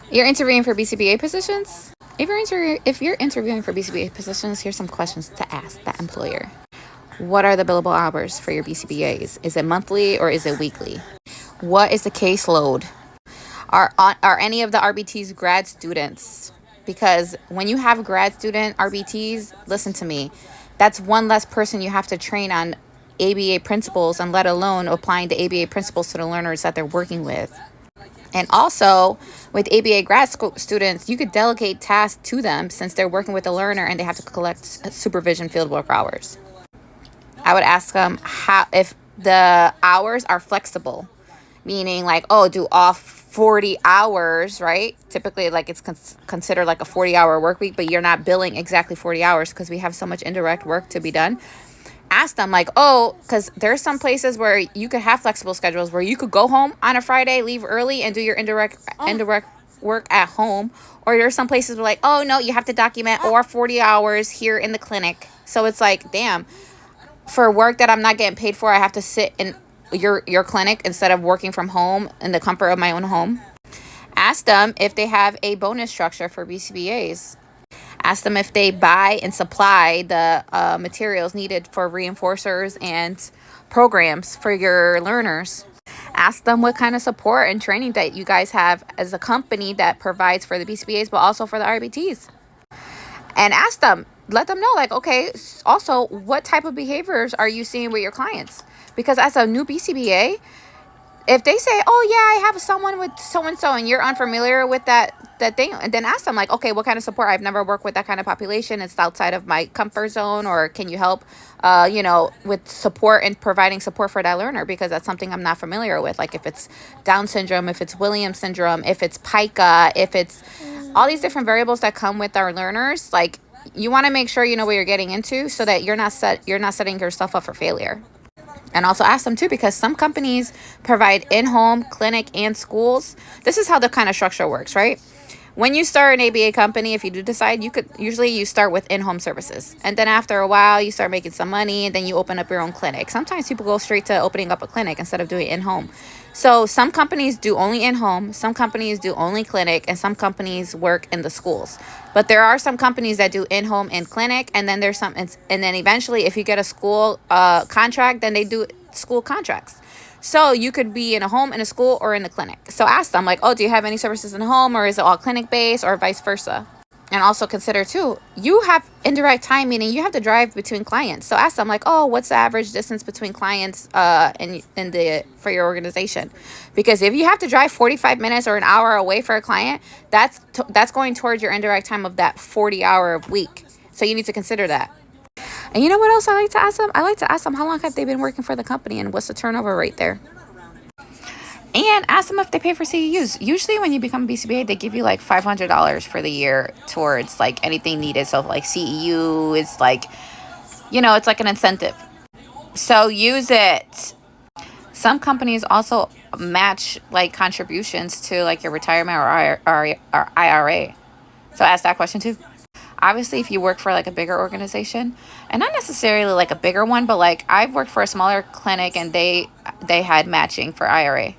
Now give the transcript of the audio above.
You're interviewing for BCBA positions? If you're interviewing for BCBA positions, here's some questions to ask that employer. What are the billable hours for your BCBAs? Is it monthly or is it weekly? What is the caseload? Are any of the RBTs grad students? Because when you have grad student RBTs, listen to me, that's one less person you have to train on ABA principles, and let alone applying the ABA principles to the learners that they're working with. And also, with ABA grad school students, you could delegate tasks to them since they're working with the learner and they have to collect supervision fieldwork hours. I would ask them how if the hours are flexible, meaning like, oh, do off 40 hours, right? Typically, like it's considered like a 40-hour work week, but you're not billing exactly 40 hours because we have so much indirect work to be done. Ask them like, oh, because there's some places where you could have flexible schedules where you could go home on a Friday, leave early, and do your indirect work at home. Or there's some places where like, oh no, you have to document or 40 hours here in the clinic. So it's like, damn, for work that I'm not getting paid for, I have to sit in your clinic instead of working from home in the comfort of my own home. Ask them if they have a bonus structure for BCBAs. Ask them if they buy and supply the materials needed for reinforcers and programs for your learners. Ask them what kind of support and training that you guys have as a company that provides for the BCBAs, but also for the RBTs. And ask them, let them know, like, okay, also, what type of behaviors are you seeing with your clients? Because as a new BCBA, if they say, oh yeah, I have someone with so and so, and you're unfamiliar with that thing, and then ask them like, okay, what kind of support? I've never worked with that kind of population. It's outside of my comfort zone, or can you help with support and providing support for that learner, because that's something I'm not familiar with. Like if it's Down syndrome, if it's Williams syndrome, if it's pica, if it's all these different variables that come with our learners, like you want to make sure you know what you're getting into so that you're not setting yourself up for failure. And also ask them too, because some companies provide in-home, clinic, and schools. This is how the kind of structure works, right? When you start an ABA company, if you do decide, you start with in-home services. And then after a while, you start making some money, and then you open up your own clinic. Sometimes people go straight to opening up a clinic instead of doing in-home. So some companies do only in-home, some companies do only clinic, and some companies work in the schools. But there are some companies that do in-home and clinic, and then and then eventually, if you get a school contract, then they do school contracts. So you could be in a home, in a school, or in the clinic. So ask them like, oh, do you have any services in the home, or is it all clinic based, or vice versa? And also consider too, you have indirect time, meaning you have to drive between clients. So ask them like, oh, what's the average distance between clients for your organization? Because if you have to drive 45 minutes or an hour away for a client, that's going towards your indirect time of that 40-hour week. So you need to consider that. And you know what else I like to ask them? I like to ask them how long have they been working for the company and what's the turnover rate there. And ask them if they pay for CEUs. Usually when you become a BCBA, they give you like $500 for the year towards like anything needed. So like CEU is like, it's like an incentive. So use it. Some companies also match like contributions to like your retirement or IRA. So ask that question too. Obviously, if you work for like a bigger organization, and not necessarily like a bigger one, but like I've worked for a smaller clinic and they had matching for IRA.